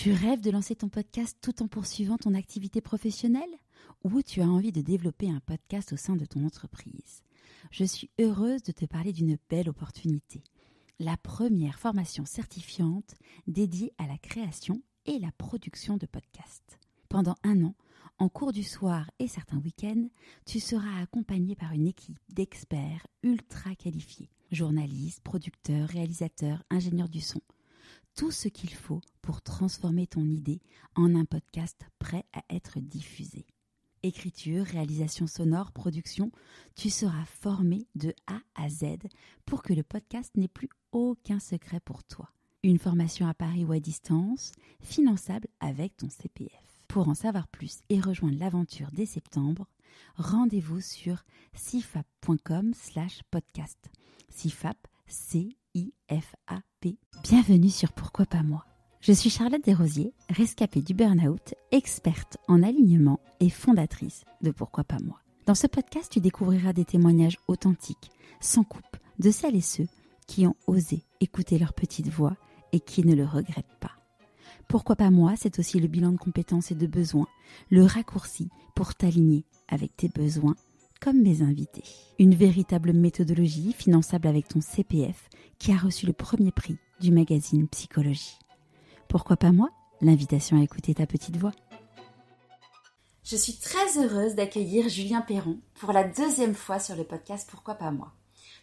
Tu rêves de lancer ton podcast tout en poursuivant ton activité professionnelle? Ou tu as envie de développer un podcast au sein de ton entreprise? Je suis heureuse de te parler d'une belle opportunité. La première formation certifiante dédiée à la création et la production de podcasts. Pendant 1 an, en cours du soir et certains week-ends, tu seras accompagné par une équipe d'experts ultra qualifiés. Journalistes, producteurs, réalisateurs, ingénieurs du son. Tout ce qu'il faut pour transformer ton idée en un podcast prêt à être diffusé. Écriture, réalisation sonore, production, tu seras formé de A à Z pour que le podcast n'ait plus aucun secret pour toi. Une formation à Paris ou à distance, finançable avec ton CPF. Pour en savoir plus et rejoindre l'aventure dès septembre, rendez-vous sur cifap.com/podcast. Cifap, C-I-F-A-P. Bienvenue sur Pourquoi pas moi. Je suis Charlotte Desrosiers, rescapée du burn-out, experte en alignement et fondatrice de Pourquoi pas moi. Dans ce podcast, tu découvriras des témoignages authentiques, sans coupe, de celles et ceux qui ont osé écouter leur petite voix et qui ne le regrettent pas. Pourquoi pas moi, c'est aussi le bilan de compétences et de besoins, le raccourci pour t'aligner avec tes besoins, comme mes invités. Une véritable méthodologie finançable avec ton CPF qui a reçu le premier prix du magazine Psychologie. Pourquoi pas moi? L'invitation à écouter ta petite voix. Je suis très heureuse d'accueillir Julien Perron pour la 2e fois sur le podcast Pourquoi pas moi.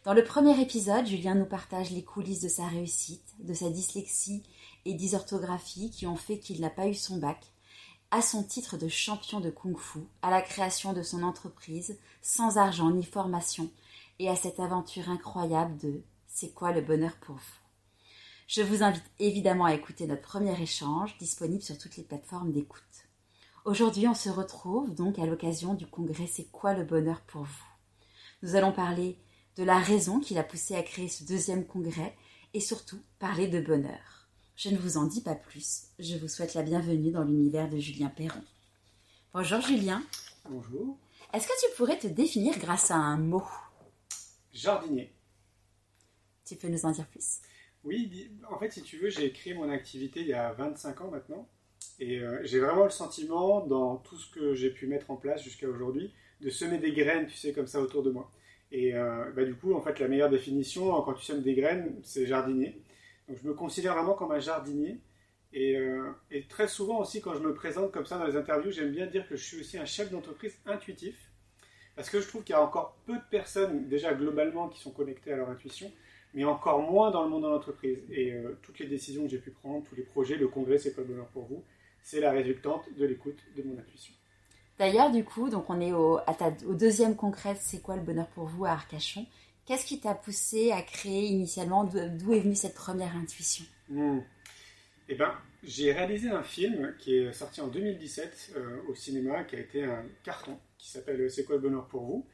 Dans le premier épisode, Julien nous partage les coulisses de sa réussite, de sa dyslexie et dysorthographie qui ont fait qu'il n'a pas eu son bac, à son titre de champion de kung-fu, à la création de son entreprise, sans argent ni formation, et à cette aventure incroyable de « C'est quoi le bonheur pour vous ?» Je vous invite évidemment à écouter notre premier échange, disponible sur toutes les plateformes d'écoute. Aujourd'hui, on se retrouve donc à l'occasion du congrès « C'est quoi le bonheur pour vous ?» Nous allons parler de la raison qui l'a poussé à créer ce 2e congrès et surtout parler de bonheur. Je ne vous en dis pas plus, je vous souhaite la bienvenue dans l'univers de Julien Perron. Bonjour Julien. Bonjour. Est-ce que tu pourrais te définir grâce à un mot? Jardinier. Tu peux nous en dire plus? Oui, en fait, si tu veux, j'ai créé mon activité il y a 25 ans maintenant. Et j'ai vraiment le sentiment, dans tout ce que j'ai pu mettre en place jusqu'à aujourd'hui, de semer des graines, tu sais, comme ça autour de moi. Et du coup, en fait, la meilleure définition, quand tu sèmes des graines, c'est jardinier. Donc je me considère vraiment comme un jardinier. Et très souvent aussi, quand je me présente comme ça dans les interviews, j'aime bien dire que je suis aussi un chef d'entreprise intuitif. Parce que je trouve qu'il y a encore peu de personnes, déjà globalement, qui sont connectées à leur intuition, mais encore moins dans le monde de l'entreprise. Et toutes les décisions que j'ai pu prendre, tous les projets, le congrès, c'est quoi le bonheur pour vous, c'est la résultante de l'écoute de mon intuition. D'ailleurs, du coup, donc on est au 2e congrès, c'est quoi le bonheur pour vous à Arcachon. Qu'est-ce qui t'a poussé à créer initialement? D'où est venue cette première intuition? Eh bien, j'ai réalisé un film qui est sorti en 2017 au cinéma, qui a été un carton, qui s'appelle « C'est quoi le bonheur pour vous ?»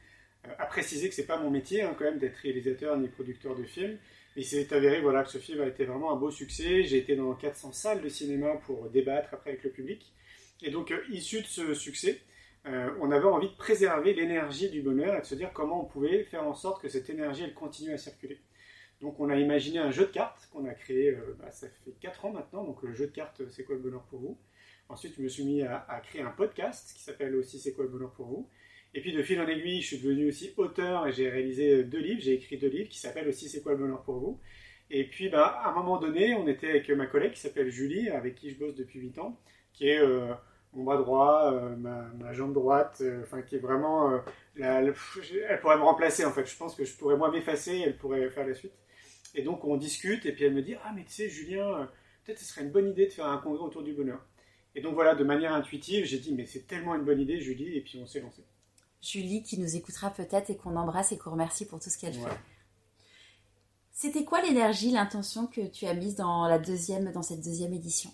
À préciser que ce n'est pas mon métier quand même d'être réalisateur ni producteur de films, mais il s'est avéré que ce film a été vraiment un beau succès. J'ai été dans 400 salles de cinéma pour débattre après avec le public. Et donc, issu de ce succès, on avait envie de préserver l'énergie du bonheur et de se dire comment on pouvait faire en sorte que cette énergie elle continue à circuler. Donc on a imaginé un jeu de cartes qu'on a créé, ça fait 4 ans maintenant, donc le jeu de cartes C'est quoi le bonheur pour vous. Ensuite je me suis mis à créer un podcast qui s'appelle aussi C'est quoi le bonheur pour vous. Et puis de fil en aiguille je suis devenu aussi auteur et j'ai réalisé 2 livres, j'ai écrit 2 livres qui s'appellent aussi C'est quoi le bonheur pour vous. Et puis à un moment donné on était avec ma collègue qui s'appelle Julie, avec qui je bosse depuis 8 ans, qui est mon bras droit, ma jambe droite, qui est vraiment... elle pourrait me remplacer en fait, je pense que je pourrais moi m'effacer et elle pourrait faire la suite. Et donc on discute et puis elle me dit « Ah mais tu sais Julien, peut-être ce serait une bonne idée de faire un congrès autour du bonheur. » Et donc voilà, de manière intuitive, j'ai dit « Mais c'est tellement une bonne idée Julie » et puis on s'est lancé. Julie qui nous écoutera peut-être et qu'on embrasse et qu'on remercie pour tout ce qu'elle fait. C'était quoi l'énergie, l'intention que tu as mise dans cette 2e édition?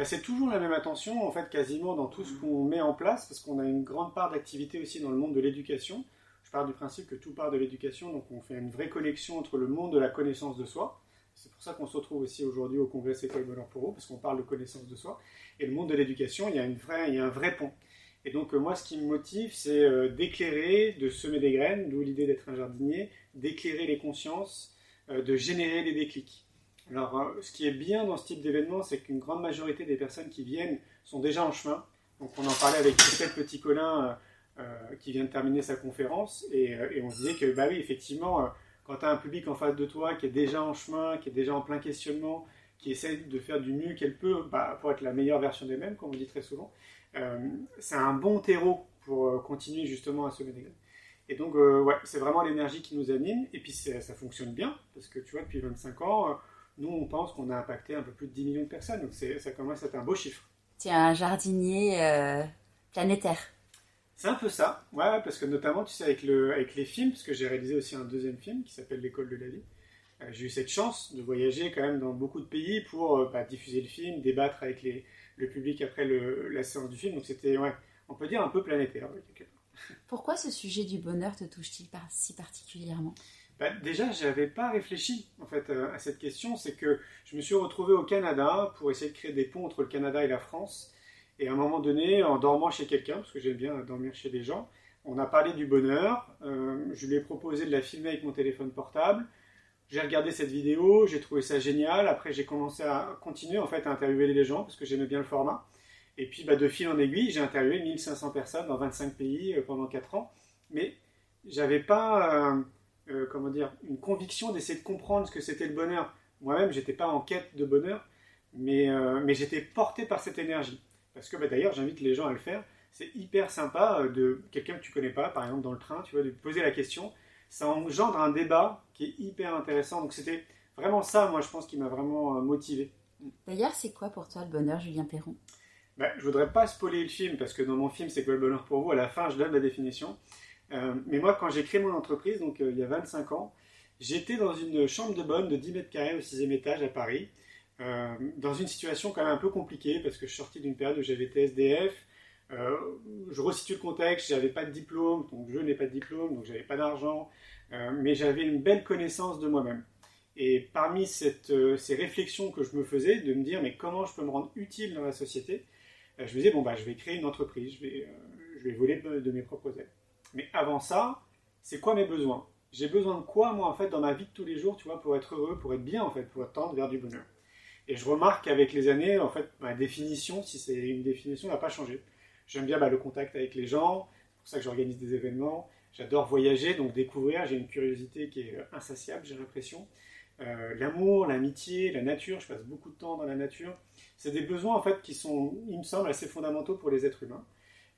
C'est toujours la même attention, en fait, quasiment dans tout ce qu'on met en place, parce qu'on a une grande part d'activité aussi dans le monde de l'éducation. Je pars du principe que tout part de l'éducation, donc on fait une vraie connexion entre le monde de la connaissance de soi. C'est pour ça qu'on se retrouve aussi aujourd'hui au congrès C'est quoi le bonheur pour vous, parce qu'on parle de connaissance de soi. Et le monde de l'éducation, il y a un vrai pont. Et donc moi, ce qui me motive, c'est d'éclairer, de semer des graines, d'où l'idée d'être un jardinier, d'éclairer les consciences, de générer des déclics. Alors, ce qui est bien dans ce type d'événement, c'est qu'une grande majorité des personnes qui viennent sont déjà en chemin. Donc, on en parlait avec Christelle Petit-Colin, qui vient de terminer sa conférence, et on se disait que, bah oui, effectivement, quand tu as un public en face de toi qui est déjà en chemin, qui est déjà en plein questionnement, qui essaie de faire du mieux qu'elle peut pour être la meilleure version d'elle-même, comme on dit très souvent, c'est un bon terreau pour continuer justement à semer des graines. Et donc, ouais, c'est vraiment l'énergie qui nous anime, et puis ça fonctionne bien, parce que tu vois, depuis 25 ans, nous, on pense qu'on a impacté un peu plus de 10 millions de personnes, donc ça commence à être un beau chiffre. Tu es un jardinier planétaire. C'est un peu ça, ouais, parce que notamment, tu sais, avec les films, parce que j'ai réalisé aussi un deuxième film qui s'appelle L'école de la vie, j'ai eu cette chance de voyager quand même dans beaucoup de pays pour diffuser le film, débattre avec le public après la séance du film, donc c'était, ouais, on peut dire un peu planétaire. Ouais, pourquoi ce sujet du bonheur te touche-t-il si particulièrement ? Déjà, je n'avais pas réfléchi en fait à cette question. C'est que je me suis retrouvé au Canada pour essayer de créer des ponts entre le Canada et la France. Et à un moment donné, en dormant chez quelqu'un, parce que j'aime bien dormir chez des gens, on a parlé du bonheur. Je lui ai proposé de la filmer avec mon téléphone portable. J'ai regardé cette vidéo, j'ai trouvé ça génial. Après, j'ai commencé à continuer en fait à interviewer les gens parce que j'aimais bien le format. Et puis, de fil en aiguille, j'ai interviewé 1500 personnes dans 25 pays pendant 4 ans. Mais j'avais pas... comment dire, une conviction d'essayer de comprendre ce que c'était le bonheur. Moi-même, j'étais pas en quête de bonheur, mais j'étais porté par cette énergie. Parce que d'ailleurs, j'invite les gens à le faire. C'est hyper sympa de quelqu'un que tu connais pas, par exemple dans le train, tu vois, de poser la question. Ça engendre un débat qui est hyper intéressant. Donc c'était vraiment ça, moi, je pense, qui m'a vraiment motivé. D'ailleurs, c'est quoi pour toi le bonheur, Julien Perron ? Je voudrais pas spoiler le film, parce que dans mon film, c'est quoi le bonheur pour vous ? À la fin, je donne la définition. Mais moi, quand j'ai créé mon entreprise, donc il y a 25 ans, j'étais dans une chambre de bonne de 10 mètres carrés au 6e étage à Paris, dans une situation quand même un peu compliquée, parce que je suis sorti d'une période où j'avais été SDF. Je resitue le contexte, j'avais pas de diplôme, donc je n'ai pas de diplôme, donc j'avais pas d'argent, mais j'avais une belle connaissance de moi-même. Et parmi ces réflexions que je me faisais, de me dire, mais comment je peux me rendre utile dans la société, je me disais, je vais créer une entreprise, je vais voler de mes propres ailes. Mais avant ça, c'est quoi mes besoins ? J'ai besoin de quoi, moi, en fait, dans ma vie de tous les jours, tu vois, pour être heureux, pour être bien, en fait, pour tendre vers du bonheur. Et je remarque qu'avec les années, en fait, ma définition, si c'est une définition, n'a pas changé. J'aime bien le contact avec les gens, c'est pour ça que j'organise des événements. J'adore voyager, donc découvrir, j'ai une curiosité qui est insatiable, j'ai l'impression. L'amour, l'amitié, la nature, je passe beaucoup de temps dans la nature. C'est des besoins, en fait, qui sont, il me semble, assez fondamentaux pour les êtres humains.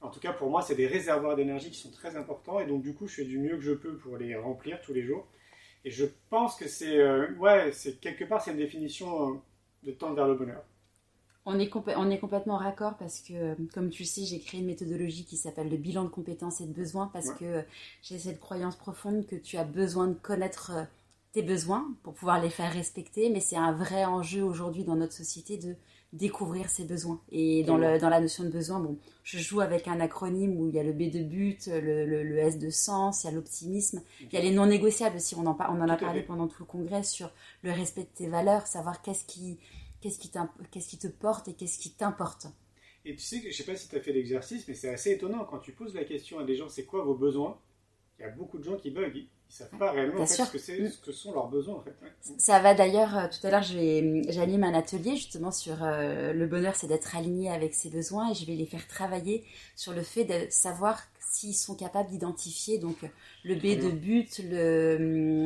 En tout cas, pour moi, c'est des réservoirs d'énergie qui sont très importants. Et donc, du coup, je fais du mieux que je peux pour les remplir tous les jours. Et je pense que c'est quelque part, c'est une définition de tendre vers le bonheur. On est complètement raccord parce que, comme tu le sais, j'ai créé une méthodologie qui s'appelle le bilan de compétences et de besoins parce que j'ai cette croyance profonde que tu as besoin de connaître tes besoins pour pouvoir les faire respecter. Mais c'est un vrai enjeu aujourd'hui dans notre société de découvrir ses besoins. Et dans la notion de besoin, je joue avec un acronyme où il y a le B de but, le S de sens, il y a l'optimisme, il y a les non négociables aussi, on en a parlé pendant tout le congrès sur le respect de tes valeurs, savoir qu'est-ce qui te porte et qu'est-ce qui t'importe. Et tu sais, je ne sais pas si tu as fait l'exercice, mais c'est assez étonnant quand tu poses la question à des gens, c'est quoi vos besoins ? Il y a beaucoup de gens qui bug, ils ne savent pas réellement en fait, ce que sont leurs besoins. En fait. Ça va d'ailleurs, tout à l'heure j'anime un atelier justement sur le bonheur, c'est d'être aligné avec ses besoins et je vais les faire travailler sur le fait de savoir s'ils sont capables d'identifier donc le B de but, le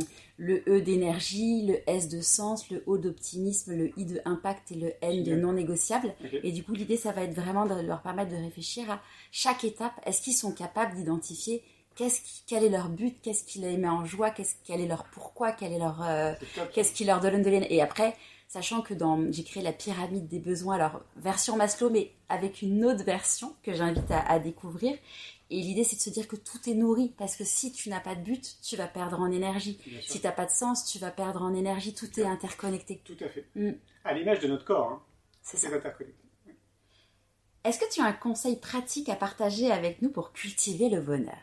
E d'énergie, le S de sens, le O d'optimisme, le I de impact et le N de non négociable. Okay. Et du coup l'idée ça va être vraiment de leur permettre de réfléchir à chaque étape, est-ce qu'ils sont capables d'identifier quel est leur but, qu'est-ce qui les met en joie, quel est leur pourquoi, qu'est-ce qui leur donne de l'énergie. Et après, sachant que j'ai créé la pyramide des besoins, alors version Maslow, mais avec une autre version que j'invite à découvrir. Et l'idée, c'est de se dire que tout est nourri, parce que si tu n'as pas de but, tu vas perdre en énergie. Si tu n'as pas de sens, tu vas perdre en énergie. Tout est interconnecté. Tout à fait. À l'image de notre corps, c'est interconnecté. Est-ce que tu as un conseil pratique à partager avec nous pour cultiver le bonheur ?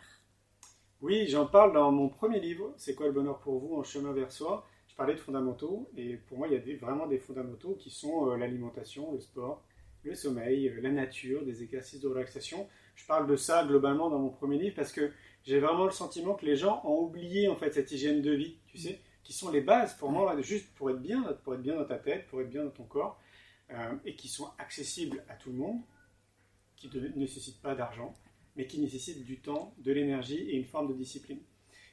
Oui, j'en parle dans mon premier livre, C'est quoi le bonheur pour vous, en chemin vers soi. Je parlais de fondamentaux, et pour moi, il y a vraiment des fondamentaux qui sont l'alimentation, le sport, le sommeil, la nature, des exercices de relaxation. Je parle de ça globalement dans mon premier livre parce que j'ai vraiment le sentiment que les gens ont oublié en fait cette hygiène de vie, tu sais. qui sont les bases pour moi, juste pour être bien dans ta tête, pour être bien dans ton corps, et qui sont accessibles à tout le monde, qui ne nécessitent pas d'argent, mais qui nécessitent du temps, de l'énergie et une forme de discipline.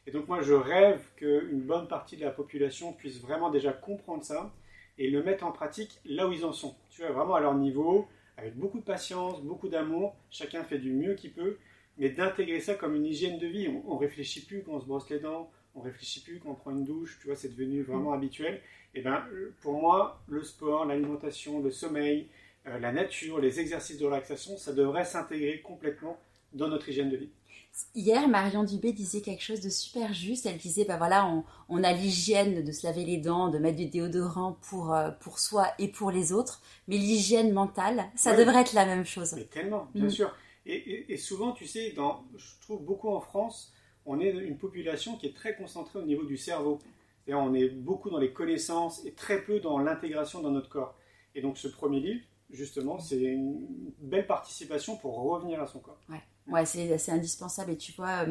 Et donc moi, je rêve qu'une bonne partie de la population puisse vraiment déjà comprendre ça et le mettre en pratique là où ils en sont. Tu vois, vraiment à leur niveau, avec beaucoup de patience, beaucoup d'amour, chacun fait du mieux qu'il peut, mais d'intégrer ça comme une hygiène de vie. On ne réfléchit plus quand on se brosse les dents, on ne réfléchit plus quand on prend une douche, tu vois, c'est devenu vraiment habituel. Et ben, pour moi, le sport, l'alimentation, le sommeil, la nature, les exercices de relaxation, ça devrait s'intégrer complètement dans notre hygiène de vie. Hier, Marion Dubé disait quelque chose de super juste. Elle disait, bah voilà, on a l'hygiène de se laver les dents, de mettre du déodorant pour soi et pour les autres, mais l'hygiène mentale, ça devrait être la même chose. Mais tellement, bien sûr. Et souvent, tu sais, je trouve beaucoup en France, on est une population qui est très concentrée au niveau du cerveau. C'est-à-dire, on est beaucoup dans les connaissances et très peu dans l'intégration dans notre corps. Et donc, ce premier livre, justement, c'est une belle participation pour revenir à son corps. Ouais, c'est indispensable. Et tu vois,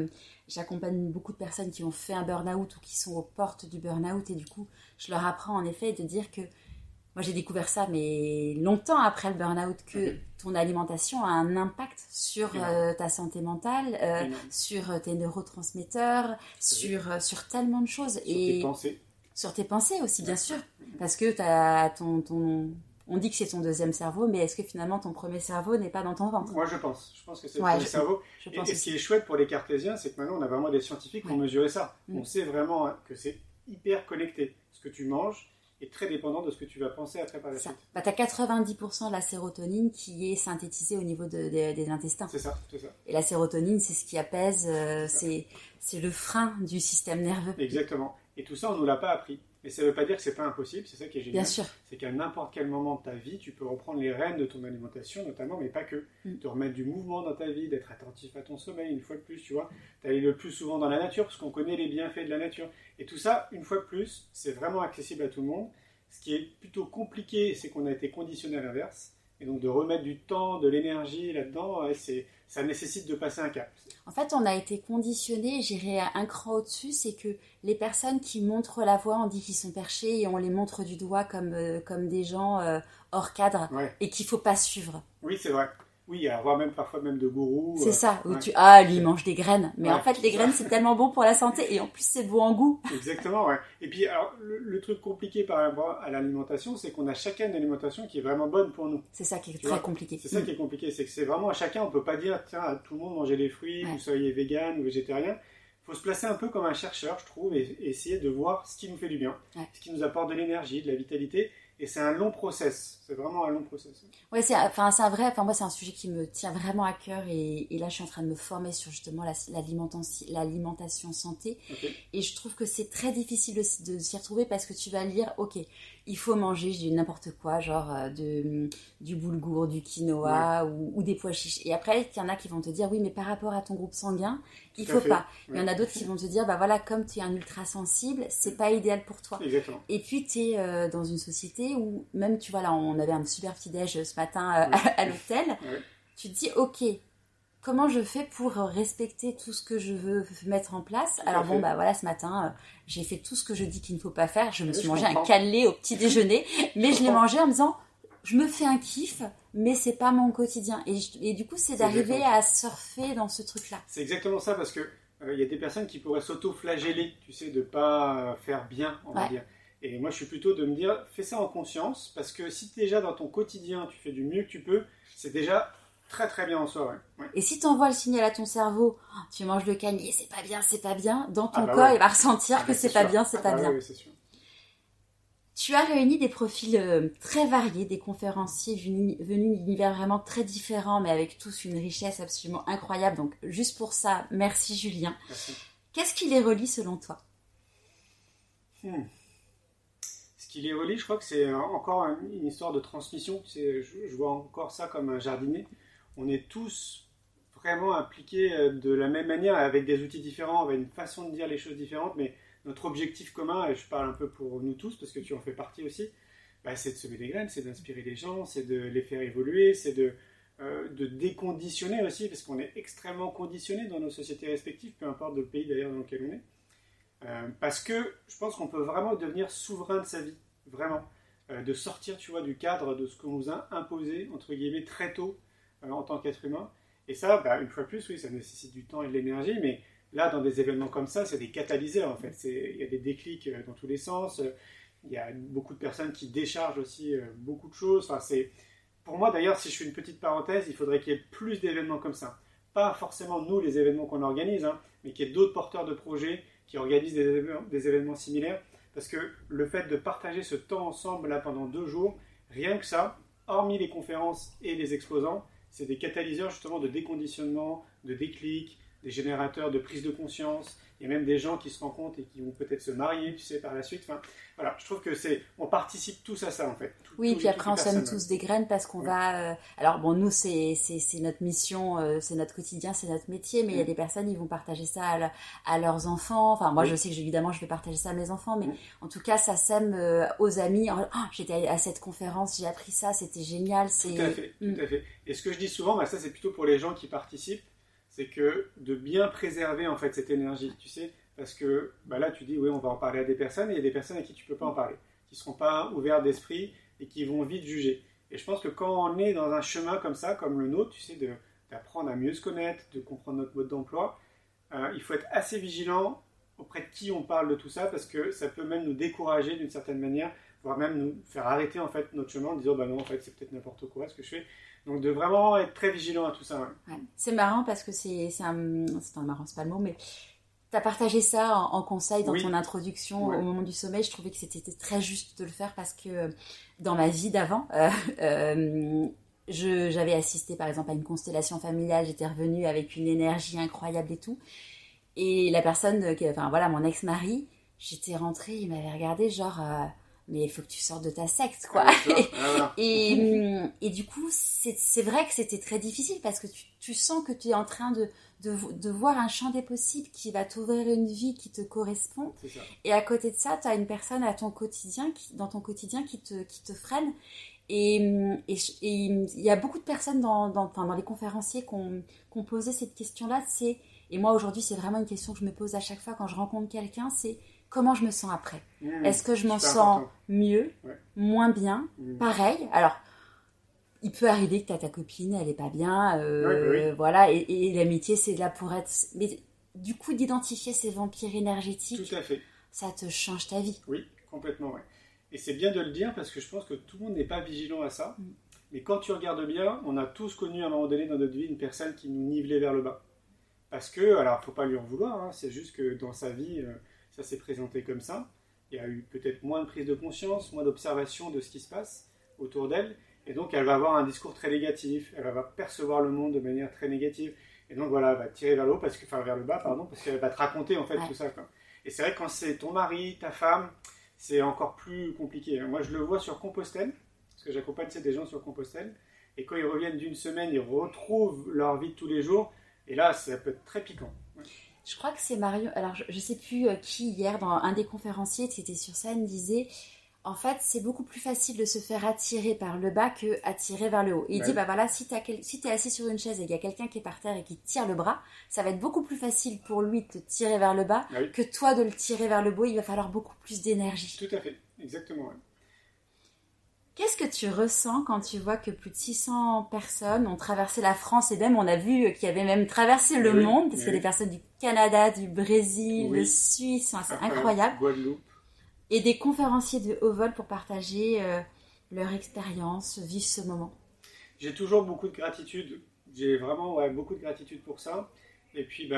j'accompagne beaucoup de personnes qui ont fait un burn-out ou qui sont aux portes du burn-out. Et du coup, je leur apprends en effet de dire que, moi j'ai découvert ça, mais longtemps après le burn-out, que ton alimentation a un impact sur ta santé mentale, sur tes neurotransmetteurs, sur tellement de choses. Sur tes pensées. Sur tes pensées aussi, bien sûr. Parce que t'as on dit que c'est ton deuxième cerveau, mais est-ce que finalement ton premier cerveau n'est pas dans ton ventre ? Moi je pense que c'est le premier cerveau. Et ce qui est chouette pour les cartésiens, c'est que maintenant on a vraiment des scientifiques qui ont mesuré ça. On sait vraiment que c'est hyper connecté. Ce que tu manges est très dépendant de ce que tu vas penser après par la suite. Bah, tu as 90% de la sérotonine qui est synthétisée au niveau des intestins. C'est ça. Et la sérotonine, c'est ce qui apaise, c'est le frein du système nerveux. Exactement. Et tout ça, on ne nous l'a pas appris. Mais ça ne veut pas dire que c'est pas impossible, c'est ça qui est génial. Bien sûr. C'est qu'à n'importe quel moment de ta vie, tu peux reprendre les rênes de ton alimentation, notamment, mais pas que. De remettre du mouvement dans ta vie, d'être attentif à ton sommeil, une fois de plus, tu vois. D'aller le plus souvent dans la nature, parce qu'on connaît les bienfaits de la nature. Et tout ça, une fois de plus, c'est vraiment accessible à tout le monde. Ce qui est plutôt compliqué, c'est qu'on a été conditionné à l'inverse. Et donc de remettre du temps, de l'énergie là-dedans, ça nécessite de passer un cap. En fait, on a été conditionné, j'irai un cran au-dessus, c'est que les personnes qui montrent la voie, on dit qu'ils sont perchés et on les montre du doigt comme des gens hors cadre et qu'il ne faut pas suivre. Oui, c'est vrai. Oui, voire même parfois même de gourous. C'est ça, où lui il mange des graines. Mais en fait, les graines, c'est tellement bon pour la santé et en plus, c'est bon en goût. Exactement, ouais. Et puis, alors, le truc compliqué par rapport à l'alimentation, c'est qu'on a chacun une alimentation qui est vraiment bonne pour nous. C'est ça qui est très compliqué. C'est ça qui est compliqué, c'est que c'est vraiment à chacun, on ne peut pas dire, tiens, à tout le monde mangez des fruits, vous soyez vegan ou végétarien. Il faut se placer un peu comme un chercheur, je trouve, et essayer de voir ce qui nous fait du bien, ce qui nous apporte de l'énergie, de la vitalité. Et c'est un long process, c'est vraiment un long process. Ouais, moi c'est un sujet qui me tient vraiment à cœur et là je suis en train de me former sur justement l'alimentation santé. Et je trouve que c'est très difficile de s'y retrouver parce que tu vas lire, il faut manger n'importe quoi, genre du boulgour, du quinoa ou des pois chiches. Et après, il y en a qui vont te dire, oui, mais par rapport à ton groupe sanguin, il faut pas. Il y en a d'autres qui vont te dire, bah voilà, comme tu es un ultra sensible, c'est pas idéal pour toi. Exactement. Et puis tu es dans une société où même, tu vois, là, on avait un super petit déj ce matin à l'hôtel. Tu te dis, comment je fais pour respecter tout ce que je veux mettre en place? Alors bon, bah voilà, ce matin, j'ai fait tout ce que je dis qu'il ne faut pas faire. Je me suis mangé un cannelé au petit déjeuner, mais je l'ai mangé en me disant, je me fais un kiff, mais c'est pas mon quotidien. Et du coup, c'est d'arriver à surfer dans ce truc-là. C'est exactement ça, parce que y a des personnes qui pourraient s'auto-flageller, tu sais, de pas faire bien, on va dire. Et moi, je suis plutôt de me dire, fais ça en conscience, parce que si déjà dans ton quotidien, tu fais du mieux que tu peux, c'est déjà très très bien en soi. Et si tu envoies le signal à ton cerveau, tu manges le cannelé, c'est pas bien, dans ton corps, il va ressentir que c'est pas bien, c'est pas bien. Oui, c'est sûr. Tu as réuni des profils très variés, des conférenciers venus d'univers vraiment très différents, mais avec tous une richesse absolument incroyable. Donc, juste pour ça, merci Julien. Merci. Qu'est-ce qui les relie selon toi ? Ce qui les relie, je crois que c'est encore une histoire de transmission. Je vois encore ça comme un jardinier. On est tous vraiment impliqués de la même manière, avec des outils différents, avec une façon de dire les choses différentes, mais notre objectif commun, et je parle un peu pour nous tous, parce que tu en fais partie aussi, c'est de semer des graines, c'est d'inspirer les gens, c'est de les faire évoluer, c'est de déconditionner aussi, parce qu'on est extrêmement conditionné dans nos sociétés respectives, peu importe le pays d'ailleurs dans lequel on est. Parce que je pense qu'on peut vraiment devenir souverain de sa vie, vraiment. De sortir, tu vois, du cadre de ce qu'on nous a imposé, entre guillemets, très tôt en tant qu'être humain. Et ça, une fois de plus, oui, ça nécessite du temps et de l'énergie, mais là, dans des événements comme ça, c'est des catalyseurs, en fait. Il y a des déclics dans tous les sens. Il y a beaucoup de personnes qui déchargent aussi beaucoup de choses. Enfin, pour moi, d'ailleurs, si je fais une petite parenthèse, il faudrait qu'il y ait plus d'événements comme ça. Pas forcément nous, les événements qu'on organise, mais qu'il y ait d'autres porteurs de projets qui organisent des événements similaires. Parce que le fait de partager ce temps ensemble là, pendant 2 jours, rien que ça, hormis les conférences et les exposants, c'est des catalyseurs justement de déconditionnement, de déclic, des générateurs de prise de conscience. Il y a même des gens qui se rendent compte et qui vont peut-être se marier, tu sais, par la suite. Enfin, voilà, je trouve que on participe tous à ça, en fait. Oui, puis après, on sème tous des graines parce qu'on va... alors, bon, nous, c'est notre mission, c'est notre quotidien, c'est notre métier, mais il y a des personnes, ils vont partager ça à leurs enfants. Enfin, moi, je sais que, évidemment, je vais partager ça à mes enfants, mais en tout cas, ça sème aux amis. J'étais à cette conférence, j'ai appris ça, c'était génial. Tout à fait, tout à fait. Et ce que je dis souvent, ça, c'est plutôt pour les gens qui participent, c'est que de bien préserver en fait cette énergie, tu sais, parce que là tu dis oui on va en parler à des personnes et il y a des personnes à qui tu peux pas en parler, qui seront pas ouverts d'esprit et qui vont vite juger. Et je pense que quand on est dans un chemin comme ça, comme le nôtre, tu sais, d'apprendre à mieux se connaître, de comprendre notre mode d'emploi, il faut être assez vigilant auprès de qui on parle de tout ça, parce que ça peut même nous décourager d'une certaine manière, voire même nous faire arrêter en fait notre chemin en disant non en fait c'est peut-être n'importe quoi ce que je fais. Donc de vraiment être très vigilant à tout ça. Ouais. C'est marrant parce que c'est marrant, c'est pas le mot, mais tu as partagé ça en conseil dans ton introduction au moment du sommeil. Je trouvais que c'était très juste de le faire parce que dans ma vie d'avant, j'avais assisté par exemple à une constellation familiale, j'étais revenue avec une énergie incroyable et tout. Et la personne, mon ex-mari, j'étais rentrée, il m'avait regardé genre... mais il faut que tu sortes de ta secte, quoi. Et du coup, c'est vrai que c'était très difficile parce que tu sens que tu es en train de voir un champ des possibles qui va t'ouvrir une vie qui te correspond. Et à côté de ça, tu as une personne dans ton quotidien qui te freine. Et il y a beaucoup de personnes dans les conférenciers qui ont posé cette question-là. Et moi, aujourd'hui, c'est vraiment une question que je me pose à chaque fois quand je rencontre quelqu'un, c'est... Comment je me sens après ? Est-ce que je m'en sens mieux, moins bien, pareil ? Alors, il peut arriver que ta copine, elle est pas bien, voilà, et l'amitié, c'est là pour être... Mais du coup, d'identifier ces vampires énergétiques, tout à fait. Ça te change ta vie. Oui, complètement, ouais. Et c'est bien de le dire parce que je pense que tout le monde n'est pas vigilant à ça. Mais quand tu regardes bien, on a tous connu à un moment donné dans notre vie une personne qui nous nivelait vers le bas. Parce que, alors, faut pas lui en vouloir, c'est juste que dans sa vie... ça s'est présenté comme ça. Il y a eu peut-être moins de prise de conscience, moins d'observation de ce qui se passe autour d'elle. Et donc, elle va avoir un discours très négatif. Elle va percevoir le monde de manière très négative. Et donc, voilà, elle va tirer vers le bas, vers le bas, parce qu'elle va te raconter, en fait, tout ça, quoi. Et c'est vrai que quand c'est ton mari, ta femme, c'est encore plus compliqué. Moi, je le vois sur Compostelle, parce que j'accompagne des gens sur Compostelle. Et quand ils reviennent d'une semaine, ils retrouvent leur vie de tous les jours. Et là, ça peut être très piquant. Je crois que c'est Mario, alors je ne sais plus qui hier, dans un des conférenciers qui était sur scène, disait en fait c'est beaucoup plus facile de se faire attirer par le bas que attirer vers le haut. Et il dit si tu es assis sur une chaise et qu'il y a quelqu'un qui est par terre et qui tire le bras, ça va être beaucoup plus facile pour lui de te tirer vers le bas que toi de le tirer vers le haut. Il va falloir beaucoup plus d'énergie. Tout à fait, exactement. Ouais. Qu'est-ce que tu ressens quand tu vois que plus de 600 personnes ont traversé la France et même on a vu qu'il y avait même traversé le monde, parce qu'il y a des personnes du Canada, du Brésil, de Suisse, c'est incroyable. Guadeloupe. Et des conférenciers de haut vol pour partager leur expérience, vivre ce moment. J'ai toujours beaucoup de gratitude. J'ai vraiment beaucoup de gratitude pour ça. Et puis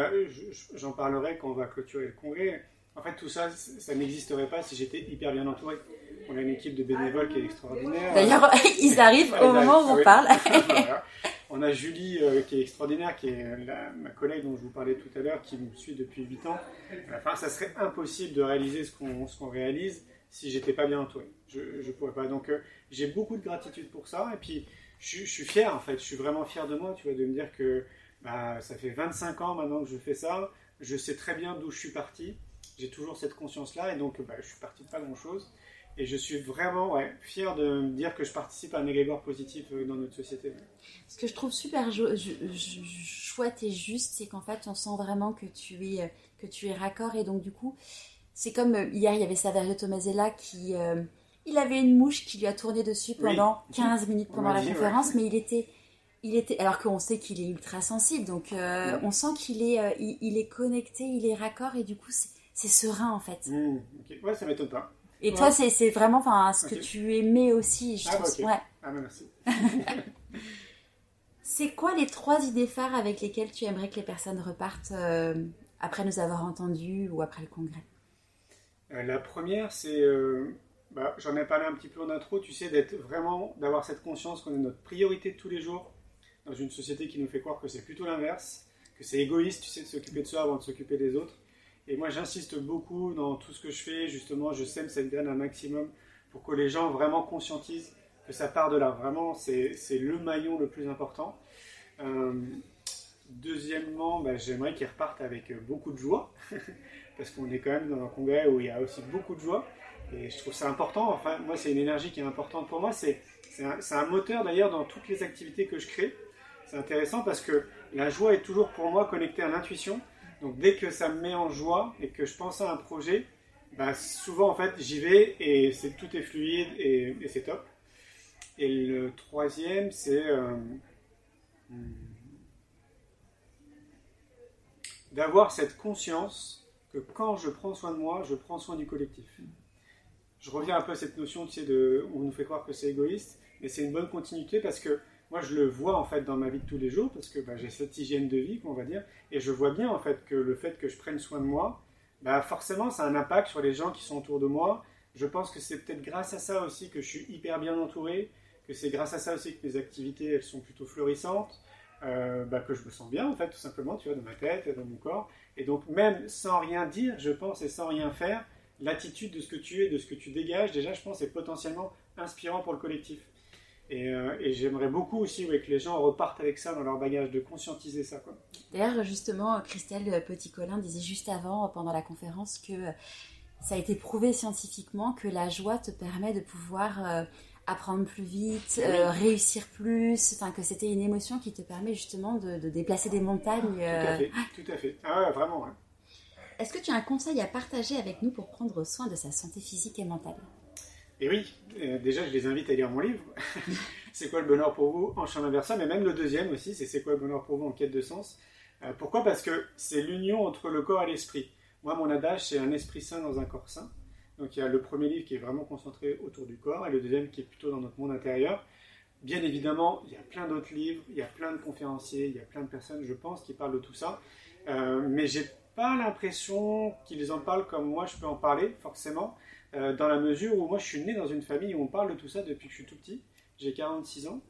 j'en parlerai quand on va clôturer le congrès. En fait, tout ça, ça n'existerait pas si j'étais hyper bien entouré. On a une équipe de bénévoles qui est extraordinaire. D'ailleurs, ils arrivent au moment où on parle. Voilà. On a Julie qui est extraordinaire, qui est ma collègue dont je vous parlais tout à l'heure, qui me suit depuis 8 ans. Enfin, ça serait impossible de réaliser ce qu'on réalise si j'étais pas bien entouré. Je pourrais pas. Donc, j'ai beaucoup de gratitude pour ça. Et puis, je suis fier, en fait. Je suis vraiment fier de moi, tu vois, de me dire que ça fait 25 ans maintenant que je fais ça. Je sais très bien d'où je suis parti. J'ai toujours cette conscience-là. Et donc, je suis parti de pas grand-chose. Et je suis vraiment fier de me dire que je participe à un égrégore positif dans notre société. Ce que je trouve super chouette et juste, c'est qu'en fait, on sent vraiment que tu es raccord. Et donc, du coup, C'est comme hier, il y avait Saverio Tomasella qui... il avait une mouche qui lui a tourné dessus pendant 15 minutes pendant la conférence, mais il était... Alors qu'on sait qu'il est ultra sensible, donc on sent qu'il est, il est connecté, il est raccord, et du coup, c'est serein, en fait. Okay. Ouais, ça m'étonne pas. Et toi, c'est vraiment ce que tu aimais aussi, je trouve. Okay. Ouais. Ah, merci. C'est quoi les 3 idées phares avec lesquelles tu aimerais que les personnes repartent après nous avoir entendus ou après le congrès? La première, c'est, j'en ai parlé un petit peu en intro, tu sais, d'avoir cette conscience qu'on est notre priorité de tous les jours dans une société qui nous fait croire que c'est plutôt l'inverse, que c'est égoïste, tu sais, de s'occuper de soi avant de s'occuper des autres. Et moi, j'insiste beaucoup dans tout ce que je fais, justement, je sème cette graine un maximum pour que les gens vraiment conscientisent que ça part de là. Vraiment, c'est le maillon le plus important. Deuxièmement, j'aimerais qu'ils repartent avec beaucoup de joie, parce qu'on est quand même dans un congrès où il y a aussi beaucoup de joie, et je trouve ça important. Enfin, moi, c'est une énergie qui est importante pour moi. C'est un moteur d'ailleurs dans toutes les activités que je crée. C'est intéressant parce que la joie est toujours pour moi connectée à l'intuition. Donc dès que ça me met en joie et que je pense à un projet, souvent en fait j'y vais et tout est fluide et c'est top. Et le troisième, c'est d'avoir cette conscience que quand je prends soin de moi, je prends soin du collectif. Je reviens un peu à cette notion, tu sais, où on nous fait croire que c'est égoïste, mais c'est une bonne continuité parce que moi, je le vois en fait dans ma vie de tous les jours parce que j'ai cette hygiène de vie, on va dire, et je vois bien en fait que le fait que je prenne soin de moi, forcément, ça a un impact sur les gens qui sont autour de moi. Je pense que c'est peut-être grâce à ça aussi que je suis hyper bien entouré, que c'est grâce à ça aussi que mes activités elles sont plutôt florissantes, que je me sens bien en fait tout simplement, tu vois, dans ma tête, dans mon corps. Et donc même sans rien dire, je pense, et sans rien faire, l'attitude de ce que tu es, de ce que tu dégages, déjà, je pense, est potentiellement inspirant pour le collectif. Et j'aimerais beaucoup aussi que les gens repartent avec ça dans leur bagage, de conscientiser ça, quoi. D'ailleurs, justement, Christelle Petit-Colin disait juste avant, pendant la conférence, que ça a été prouvé scientifiquement que la joie te permet de pouvoir apprendre plus vite, réussir plus, que c'était une émotion qui te permet justement de déplacer des montagnes. Tout à fait. Ah ouais, vraiment. Hein. Est-ce que tu as un conseil à partager avec nous pour prendre soin de sa santé physique et mentale ? Et oui, déjà je les invite à lire mon livre, C'est quoi le bonheur pour vous en chemin vers ça, mais même le deuxième aussi, c'est quoi le bonheur pour vous en quête de sens. Pourquoi ? Parce que c'est l'union entre le corps et l'esprit. Moi, mon adage, c'est un esprit sain dans un corps sain. Donc il y a le premier livre qui est vraiment concentré autour du corps et le deuxième qui est plutôt dans notre monde intérieur. Bien évidemment, il y a plein d'autres livres, il y a plein de conférenciers, il y a plein de personnes, je pense, qui parlent de tout ça. Mais j'ai pas l'impression qu'ils en parlent comme moi je peux en parler, forcément. Dans la mesure où moi je suis né dans une famille où on parle de tout ça depuis que je suis tout petit. J'ai 46 ans.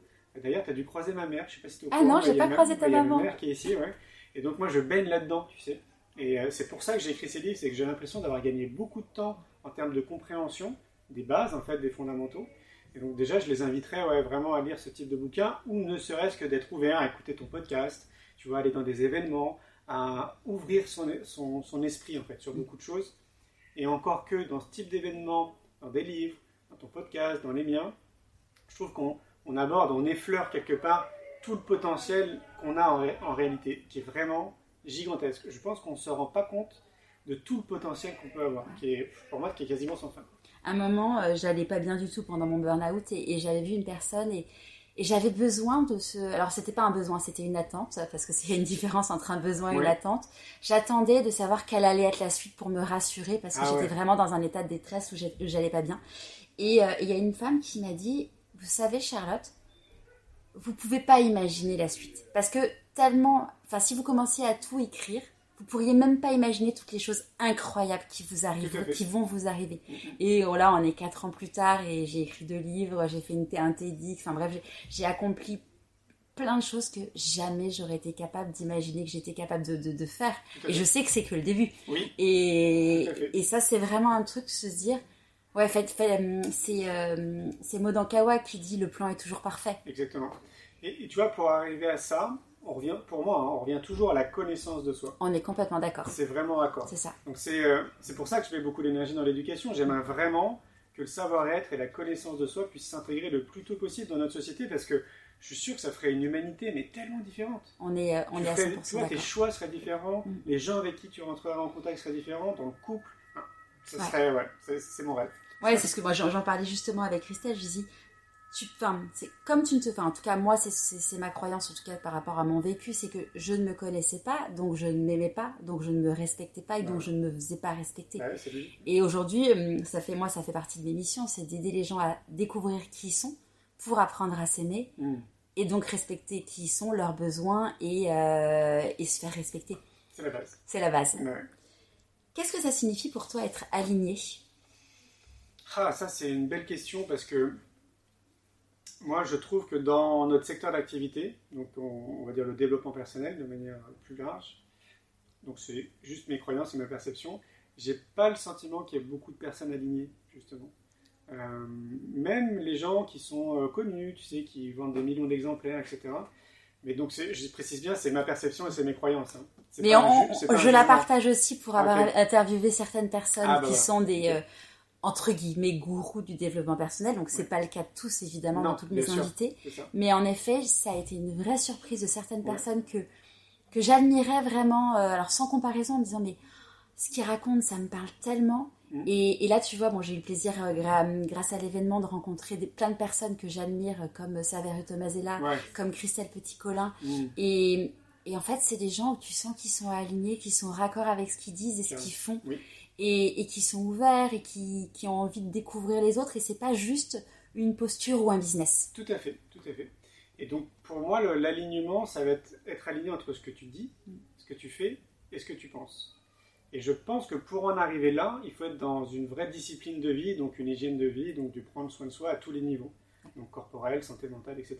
D'ailleurs, tu as dû croiser ma mère. Je sais pas si tu es au courant. Ah non, j'ai pas croisé ta maman. Il y a ma mère qui est ici, ouais. Et donc moi je baigne là-dedans, tu sais. Et c'est pour ça que j'ai écrit ces livres, c'est que j'ai l'impression d'avoir gagné beaucoup de temps en termes de compréhension des bases, en fait, des fondamentaux. Et donc déjà, je les inviterais vraiment à lire ce type de bouquin, ou ne serait-ce que d'être ouvert à écouter ton podcast, tu vois, aller dans des événements, à ouvrir son esprit, en fait, sur beaucoup de choses. Et encore que dans ce type d'événements, dans des livres, dans ton podcast, dans les miens, je trouve qu'on aborde, on effleure quelque part tout le potentiel qu'on a en réalité, qui est vraiment gigantesque. Je pense qu'on ne se rend pas compte de tout le potentiel qu'on peut avoir, qui est, pour moi, qui est quasiment sans fin. À un moment, j'allais pas bien du tout pendant mon burn-out et j'avais vu une personne et j'avais besoin de ce... Alors, c'était pas un besoin, c'était une attente, parce que c'est une différence entre un besoin et une attente. J'attendais de savoir quelle allait être la suite pour me rassurer, parce que j'étais vraiment dans un état de détresse où j'allais pas bien. Et il y a une femme qui m'a dit, vous savez, Charlotte, vous pouvez pas imaginer la suite. Parce que tellement... Enfin, si vous commenciez à tout écrire, vous pourriez même pas imaginer toutes les choses incroyables qui vous arrivent, qui vont vous arriver. Et là, on est 4 ans plus tard et j'ai écrit 2 livres, j'ai fait un TEDx, enfin bref, j'ai accompli plein de choses que jamais j'aurais été capable d'imaginer que j'étais capable de faire. Et je sais que c'est que le début. Oui. Et ça, c'est vraiment un truc, se dire... Ouais, c'est Maud Ankawa qui dit « le plan est toujours parfait ». Exactement. Et tu vois, pour arriver à ça... on revient toujours à la connaissance de soi. On est complètement d'accord. C'est vraiment d'accord. C'est ça. Donc c'est pour ça que je mets beaucoup d'énergie dans l'éducation. J'aimerais vraiment que le savoir-être et la connaissance de soi puissent s'intégrer le plus tôt possible dans notre société, parce que je suis sûr que ça ferait une humanité, mais tellement différente. On est à 100% tu vois, tes choix seraient différents, les gens avec qui tu rentrerais en contact seraient différents, dans le couple. Ce serait, c'est mon rêve. Ouais, c'est ce que moi j'en parlais justement avec Christelle. Je dis, c'est comme tu ne te, en tout cas moi c'est ma croyance en tout cas par rapport à mon vécu, c'est que je ne me connaissais pas, donc je ne m'aimais pas, donc je ne me respectais pas et donc je ne me faisais pas respecter. Ouais, c'est lui. Et aujourd'hui, ça fait partie de mes missions, c'est d'aider les gens à découvrir qui ils sont pour apprendre à s'aimer et donc respecter qui ils sont, leurs besoins et se faire respecter. C'est la base. C'est la base. Ouais. Qu'est-ce que ça signifie pour toi être aligné ? Ah, ça c'est une belle question parce que moi je trouve que dans notre secteur d'activité, donc on va dire le développement personnel de manière plus large, donc c'est juste mes croyances et ma perception, j'ai pas le sentiment qu'il y ait beaucoup de personnes alignées justement. Même les gens qui sont connus, tu sais, qui vendent des millions d'exemplaires, etc. Mais donc, je précise bien, c'est ma perception et c'est mes croyances. Hein. Mais je la partage aussi pour avoir interviewé certaines personnes qui sont des, entre guillemets, gourous du développement personnel. Donc, c'est pas le cas de tous, évidemment, dans toutes mes invités. Mais en effet, ça a été une vraie surprise de certaines personnes que j'admirais vraiment, alors sans comparaison, en me disant, mais ce qu'ils racontent, ça me parle tellement. Et là, tu vois, j'ai eu le plaisir, grâce à l'événement, de rencontrer plein de personnes que j'admire, comme Saverio Tomasella, comme Christelle Petit-Colin. Et en fait, c'est des gens où tu sens qu'ils sont alignés, qu'ils sont raccord avec ce qu'ils disent et ce qu'ils font. Et qui sont ouverts et qui ont envie de découvrir les autres. Et c'est pas juste une posture ou un business. Tout à fait, tout à fait. Et donc, pour moi, l'alignement, ça va être aligné entre ce que tu dis, ce que tu fais et ce que tu penses. Et je pense que pour en arriver là, il faut être dans une vraie discipline de vie, donc une hygiène de vie, donc du prendre soin de soi à tous les niveaux, donc corporel, santé mentale, etc.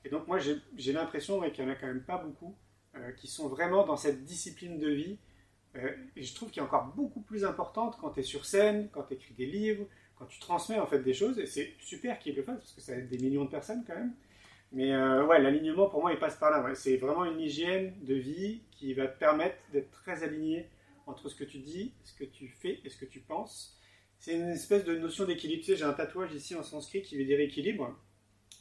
Et donc moi, j'ai l'impression qu'il n'y en a quand même pas beaucoup qui sont vraiment dans cette discipline de vie. Et je trouve qu'il est encore beaucoup plus importante quand tu es sur scène, quand tu écris des livres, quand tu transmets en fait des choses. Et c'est super qu'ils le fassent parce que ça aide des millions de personnes quand même. Mais l'alignement pour moi, il passe par là. Ouais. C'est vraiment une hygiène de vie qui va te permettre d'être très aligné entre ce que tu dis, ce que tu fais et ce que tu penses. C'est une espèce de notion d'équilibre. Tu sais, j'ai un tatouage ici en sanskrit qui veut dire équilibre.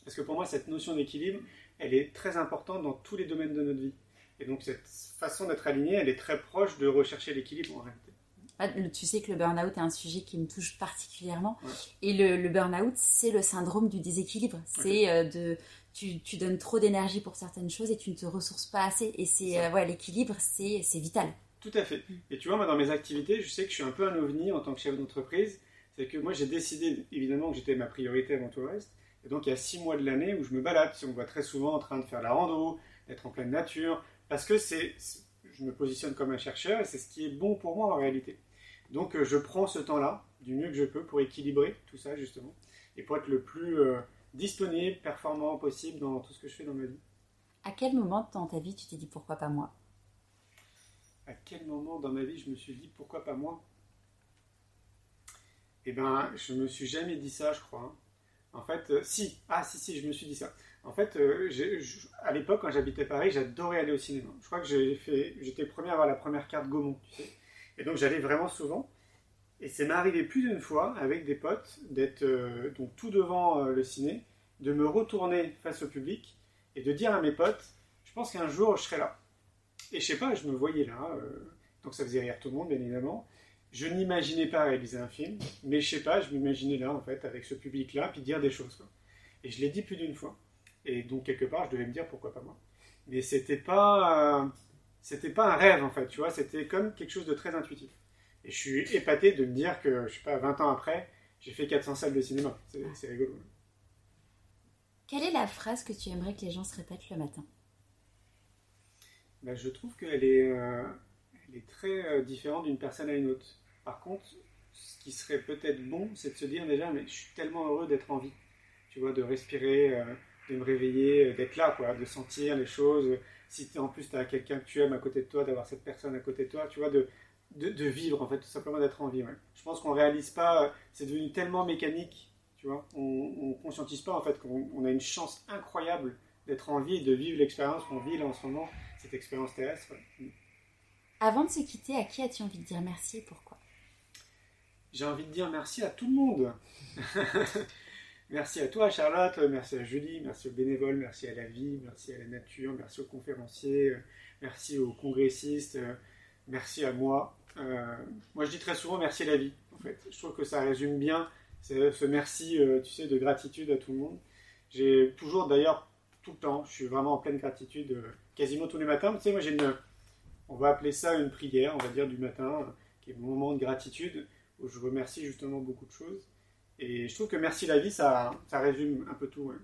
Parce que pour moi, cette notion d'équilibre, elle est très importante dans tous les domaines de notre vie. Et donc, cette façon d'être aligné, elle est très proche de rechercher l'équilibre en réalité. Tu sais que le burn-out est un sujet qui me touche particulièrement. Et le burn-out, c'est le syndrome du déséquilibre. C'est tu donnes trop d'énergie pour certaines choses et tu ne te ressources pas assez. Et c'est l'équilibre, c'est vital. Tout à fait. Et tu vois, moi, dans mes activités, je sais que je suis un peu un ovni en tant que chef d'entreprise. C'est que moi, j'ai décidé, évidemment, que j'étais ma priorité avant tout le reste. Et donc, il y a 6 mois de l'année où je me balade. On me voit très souvent en train de faire la rando, d'être en pleine nature. Parce que je me positionne comme un chercheur et c'est ce qui est bon pour moi en réalité. Donc, je prends ce temps-là, du mieux que je peux, pour équilibrer tout ça, justement. Et pour être le plus disponible, performant possible dans tout ce que je fais dans ma vie. À quel moment dans ta vie tu t'es dit pourquoi pas moi ? À quel moment dans ma vie je me suis dit pourquoi pas moi ? Eh ben, je me suis jamais dit ça, je crois. En fait, si, je me suis dit ça. En fait, à l'époque, quand j'habitais Paris, j'adorais aller au cinéma. Je crois que j'étais le premier à avoir la première carte Gaumont, tu sais. Et donc, j'allais vraiment souvent. Et ça m'est arrivé plus d'une fois, avec des potes, d'être donc tout devant le ciné, de me retourner face au public et de dire à mes potes, je pense qu'un jour, je serai là. Et je sais pas, je me voyais là, donc ça faisait rire tout le monde, bien évidemment. Je n'imaginais pas réaliser un film, mais je sais pas, je m'imaginais là, en fait, avec ce public-là, puis dire des choses, quoi. Et je l'ai dit plus d'une fois. Et donc, quelque part, je devais me dire pourquoi pas moi. Mais c'était pas un rêve, en fait, tu vois, c'était comme quelque chose de très intuitif. Et je suis épaté de me dire que, je sais pas, 20 ans après, j'ai fait 400 salles de cinéma. C'est rigolo. Quelle est la phrase que tu aimerais que les gens se répètent le matin ? Ben, je trouve qu'elle est très différente d'une personne à une autre. Par contre, ce qui serait peut-être bon, c'est de se dire déjà, mais je suis tellement heureux d'être en vie. Tu vois, de respirer, de me réveiller, d'être là, quoi, de sentir les choses. Si en plus tu as quelqu'un que tu aimes à côté de toi, d'avoir cette personne à côté de toi, tu vois, de vivre, en fait, tout simplement d'être en vie. Ouais. Je pense qu'on ne réalise pas, c'est devenu tellement mécanique, tu vois, on ne conscientise pas, en fait, qu'on a une chance incroyable d'être en vie et de vivre l'expérience qu'on vit là en ce moment, cette expérience terrestre. Ouais. Avant de se quitter, à qui as-tu envie de dire merci et pourquoi ? J'ai envie de dire merci à tout le monde. Merci à toi, Charlotte, merci à Julie, merci aux bénévoles, merci à la vie, merci à la nature, merci aux conférenciers, merci aux congressistes, merci à moi. Moi, je dis très souvent merci à la vie, en fait. Je trouve que ça résume bien ce merci, tu sais, de gratitude à tout le monde. J'ai toujours, d'ailleurs, tout le temps, je suis vraiment en pleine gratitude, quasiment tous les matins. Tu sais, moi, on va appeler ça une prière, on va dire, du matin, qui est mon moment de gratitude, où je remercie justement beaucoup de choses. Et je trouve que merci la vie, ça résume un peu tout. Ouais.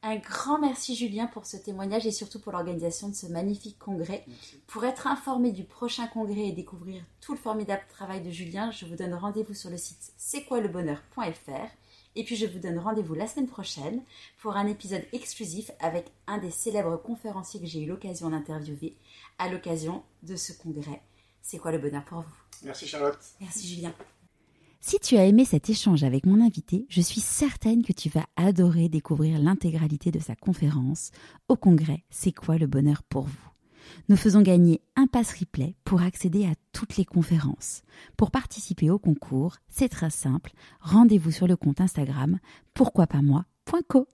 Un grand merci Julien pour ce témoignage et surtout pour l'organisation de ce magnifique congrès. Merci. Pour être informé du prochain congrès et découvrir tout le formidable travail de Julien, je vous donne rendez-vous sur le site c'estquoilebonheur.fr. Et puis je vous donne rendez-vous la semaine prochaine pour un épisode exclusif avec un des célèbres conférenciers que j'ai eu l'occasion d'interviewer à l'occasion de ce congrès. C'est quoi le bonheur pour vous? Merci Charlotte. Merci Julien. Si tu as aimé cet échange avec mon invité, je suis certaine que tu vas adorer découvrir l'intégralité de sa conférence au congrès C'est quoi le bonheur pour vous? Nous faisons gagner un pass replay pour accéder à toutes les conférences. Pour participer au concours, c'est très simple. Rendez-vous sur le compte Instagram pourquoipasmoi.co.